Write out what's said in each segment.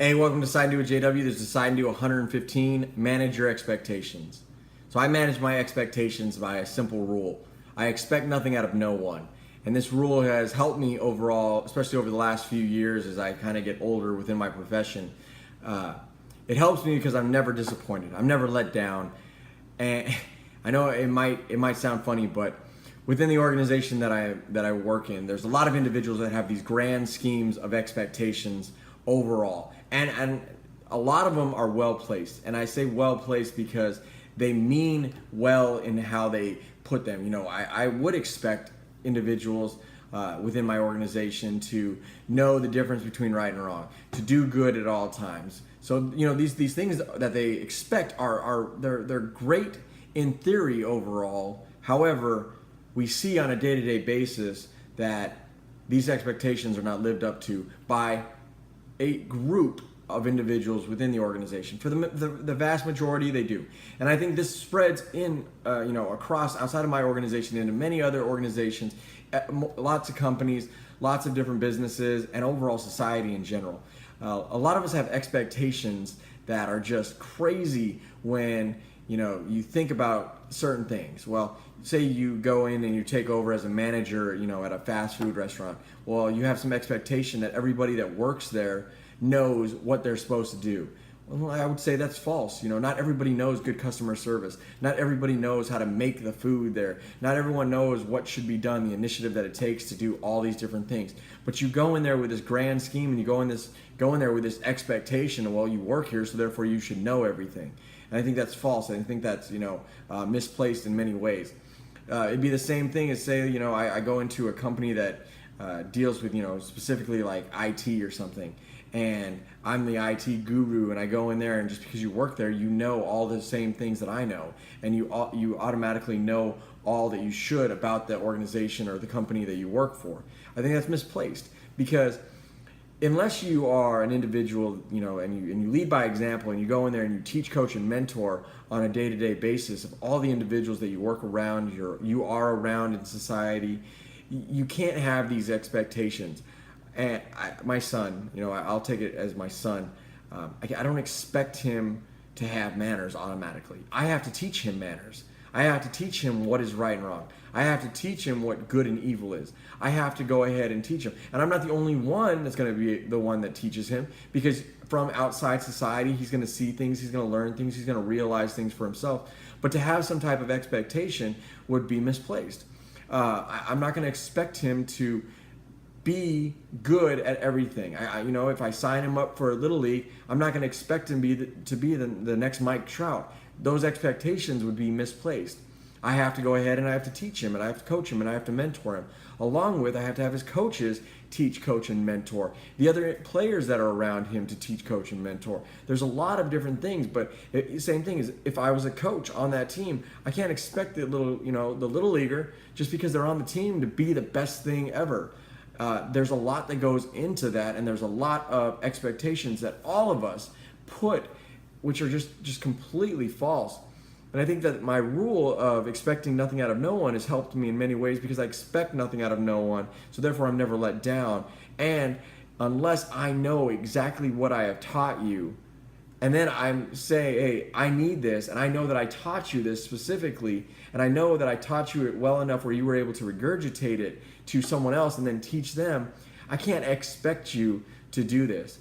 Hey, welcome to Sign to a JW. This is Sign to 115, manage your expectations. So I manage my expectations by a simple rule. I expect nothing out of no one. And this rule has helped me overall, especially over the last few years as I kind of get older within my profession. It helps me because I'm never disappointed. I'm never let down. And I know it might sound funny, but within the organization that I work in, there's a lot of individuals that have these grand schemes of expectations overall. And a lot of them are well placed. And I say well placed because they mean well in how they put them. You know, I would expect individuals within my organization to know the difference between right and wrong, to do good at all times. So, you know, these things that they expect they're great in theory overall. However, we see on a day-to-day basis that these expectations are not lived up to by a group of individuals within the organization. For the vast majority, they do. And I think this spreads in, across outside of my organization into many other organizations, lots of companies, lots of different businesses, and overall society in general. A lot of us have expectations that are just crazy when you think about certain things. Well, say you go in and you take over as a manager, at a fast food restaurant. Well, you have some expectation that everybody that works there knows what they're supposed to do. Well, I would say that's false. Not everybody knows good customer service. Not everybody knows how to make the food there. Not everyone knows what should be done, the initiative that it takes to do all these different things. But you go in there with this grand scheme and you go in there with this expectation of, well, you work here, so therefore you should know everything. And I think that's false. I think that's misplaced in many ways. It'd be the same thing as say I go into a company that deals with specifically like IT or something, and I'm the IT guru, and I go in there, and just because you work there, you know all the same things that I know, and you automatically know all that you should about the organization or the company that you work for. I think that's misplaced, because unless you are an individual, and you lead by example, and you go in there and you teach, coach, and mentor on a day-to-day basis of all the individuals that you work around, you are around in society, you can't have these expectations. And my son, I'll take it as my son. I don't expect him to have manners automatically. I have to teach him manners. I have to teach him what is right and wrong. I have to teach him what good and evil is. I have to go ahead and teach him. And I'm not the only one that's going to be the one that teaches him, because from outside society, he's going to see things, he's going to learn things, he's going to realize things for himself. But to have some type of expectation would be misplaced. I'm not going to expect him to be good at everything. If I sign him up for a Little League, I'm not going to expect him to be the next Mike Trout. Those expectations would be misplaced. I have to go ahead and I have to teach him, and I have to coach him, and I have to mentor him. Along with, I have to have his coaches teach, coach, and mentor the other players that are around him to teach, coach, and mentor. There's a lot of different things, but same thing is, if I was a coach on that team, I can't expect the little leaguer, just because they're on the team, to be the best thing ever. There's a lot that goes into that, and there's a lot of expectations that all of us put, which are just completely false. And I think that my rule of expecting nothing out of no one has helped me in many ways, because I expect nothing out of no one, so therefore I'm never let down. And unless I know exactly what I have taught you, and then I'm say, hey, I need this, and I know that I taught you this specifically, and I know that I taught you it well enough where you were able to regurgitate it to someone else and then teach them, I can't expect you to do this.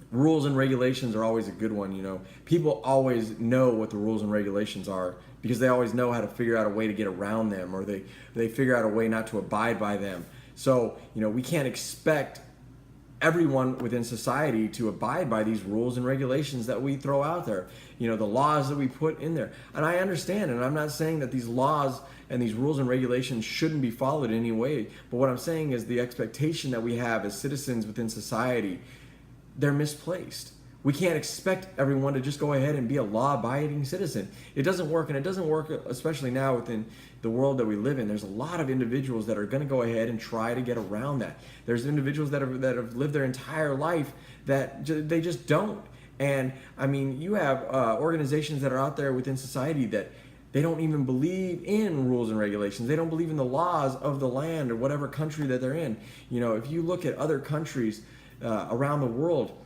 Rules and regulations are always a good one. People always know what the rules and regulations are, because they always know how to figure out a way to get around them, or they figure out a way not to abide by them. So, we can't expect everyone within society to abide by these rules and regulations that we throw out there, the laws that we put in there. And I understand, and I'm not saying that these laws and these rules and regulations shouldn't be followed in any way, but what I'm saying is the expectation that we have as citizens within society, they're misplaced. We can't expect everyone to just go ahead and be a law-abiding citizen. It doesn't work, and it doesn't work especially now within the world that we live in. There's a lot of individuals that are going to go ahead and try to get around that. There's individuals that have lived their entire life that they just don't. And I mean, you have organizations that are out there within society that they don't even believe in rules and regulations. They don't believe in the laws of the land or whatever country that they're in. If you look at other countries, around the world,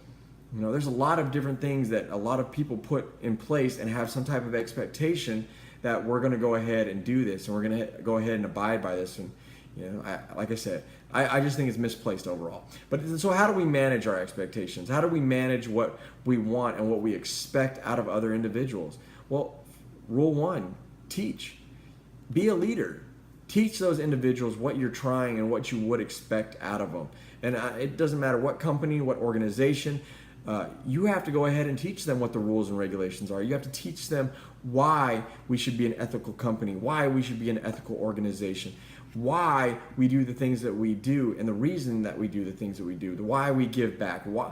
there's a lot of different things that a lot of people put in place and have some type of expectation that we're going to go ahead and do this, and we're going to go ahead and abide by this. And like I said, I just think it's misplaced overall. But so how do we manage our expectations? How do we manage what we want and what we expect out of other individuals? Well, rule one, teach. Be a leader. Teach those individuals what you're trying and what you would expect out of them. And it doesn't matter what company, what organization, you have to go ahead and teach them what the rules and regulations are. You have to teach them why we should be an ethical company, why we should be an ethical organization, why we do the things that we do, and the reason that we do the things that we do, why we give back, why,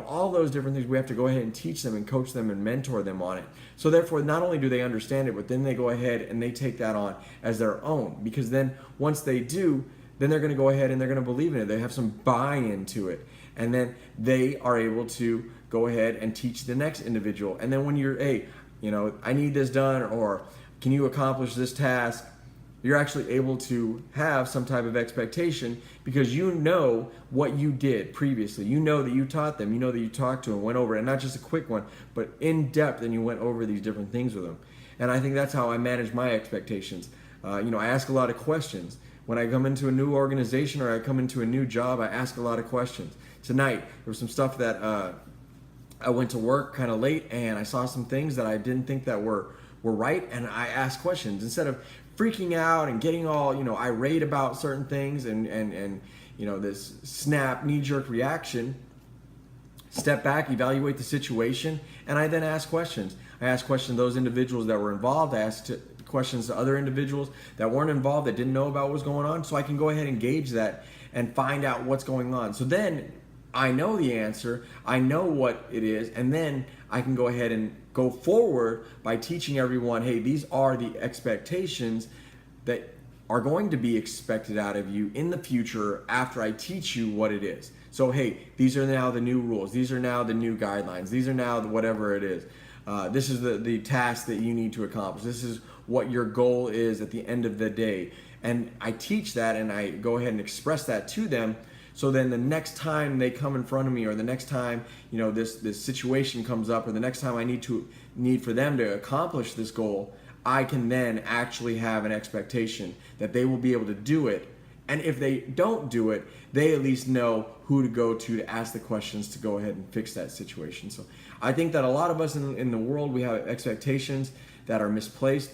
all those different things. We have to go ahead and teach them and coach them and mentor them on it. So therefore, not only do they understand it, but then they go ahead and they take that on as their own, because then once they do, then they're going to go ahead and they're going to believe in it. They have some buy-in to it. And then they are able to go ahead and teach the next individual. And then when you're, hey, I need this done, or can you accomplish this task? You're actually able to have some type of expectation because you know what you did previously. You know that you taught them. You know that you talked to them, went over it, and not just a quick one, but in depth, and you went over these different things with them. And I think that's how I manage my expectations. I ask a lot of questions. When I come into a new organization or I come into a new job, I ask a lot of questions. Tonight, there was some stuff that I went to work kind of late, and I saw some things that I didn't think that were right, and I asked questions. Instead of freaking out and getting all, irate about certain things and this snap, knee-jerk reaction, step back, evaluate the situation, and I then ask questions. I asked questions to those individuals that were involved. I asked questions to other individuals that weren't involved, that didn't know about what was going on, so I can go ahead and gauge that and find out what's going on. So then I know the answer, I know what it is, and then I can go ahead and go forward by teaching everyone, hey, these are the expectations that are going to be expected out of you in the future after I teach you what it is. So, hey, these are now the new rules. These are now the new guidelines. These are now whatever it is. This is the task that you need to accomplish. This is what your goal is at the end of the day. And I teach that, and I go ahead and express that to them. So then the next time they come in front of me, or the next time this situation comes up, or the next time I need for them to accomplish this goal, I can then actually have an expectation that they will be able to do it. And if they don't do it, they at least know who to go to ask the questions to go ahead and fix that situation. So I think that a lot of us in the world, we have expectations that are misplaced.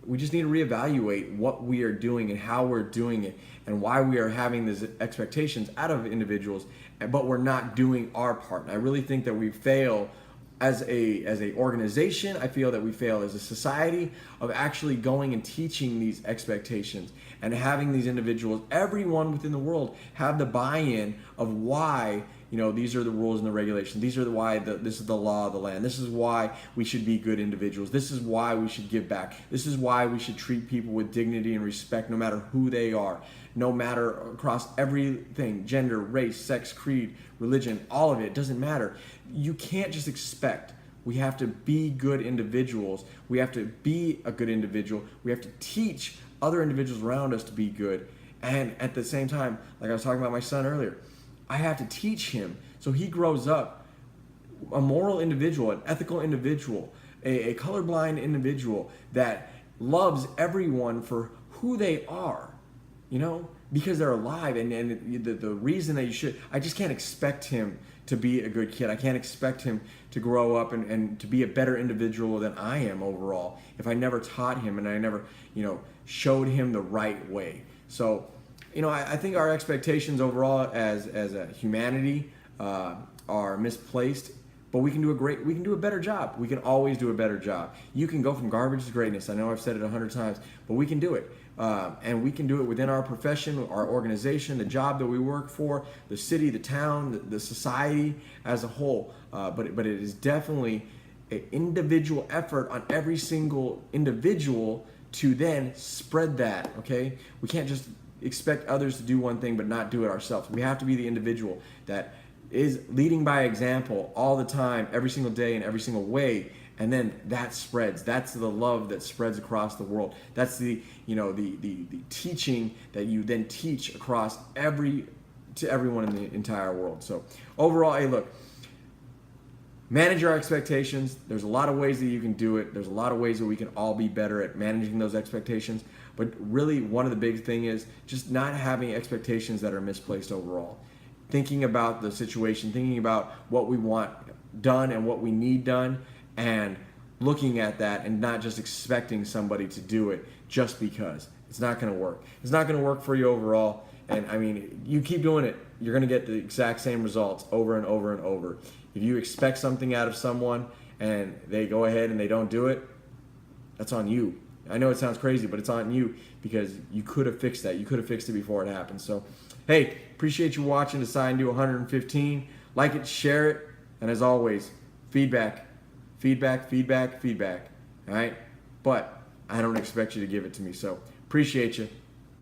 We just need to reevaluate what we are doing and how we're doing it and why we are having these expectations out of individuals, but we're not doing our part. And I really think that we fail as a organization. I feel that we fail as a society of actually going and teaching these expectations and having these individuals, everyone within the world, have the buy-in of why these are the rules and the regulations. These are this is the law of the land. This is why we should be good individuals. This is why we should give back. This is why we should treat people with dignity and respect no matter who they are, no matter across everything, gender, race, sex, creed, religion, all of it. It doesn't matter. You can't just expect. We have to be good individuals. We have to be a good individual. We have to teach other individuals around us to be good. And at the same time, like I was talking about my son earlier, I have to teach him so he grows up a moral individual, an ethical individual, a colorblind individual that loves everyone for who they are, because they're alive. And the reason that you should, I just can't expect him to be a good kid. I can't expect him to grow up and to be a better individual than I am overall if I never taught him and I never, showed him the right way. So, I think our expectations overall as a humanity are misplaced, but we can do a better job. We can always do a better job. You can go from garbage to greatness. I know I've said it 100 times, but we can do it. And we can do it within our profession, our organization, the job that we work for, the city, the town, the society as a whole. But it is definitely an individual effort on every single individual to then spread that, okay? We can't just expect others to do one thing but not do it ourselves. We have to be the individual that is leading by example all the time, every single day, in every single way, and then that spreads. That's the love that spreads across the world. That's the teaching that you then teach across every to everyone in the entire world. So overall, hey, look, manage your expectations. There's a lot of ways that you can do it. There's a lot of ways that we can all be better at managing those expectations. But really, one of the big thing is just not having expectations that are misplaced overall. Thinking about the situation, thinking about what we want done and what we need done, and looking at that and not just expecting somebody to do it just because. It's not going to work. It's not going to work for you overall. And I mean, you keep doing it, you're going to get the exact same results over and over and over. If you expect something out of someone and they go ahead and they don't do it, that's on you. I know it sounds crazy, but it's on you because you could have fixed that. You could have fixed it before it happened. So, hey, appreciate you watching Assign to 115. Like it, share it, and as always, feedback. All right? But I don't expect you to give it to me. So, appreciate you.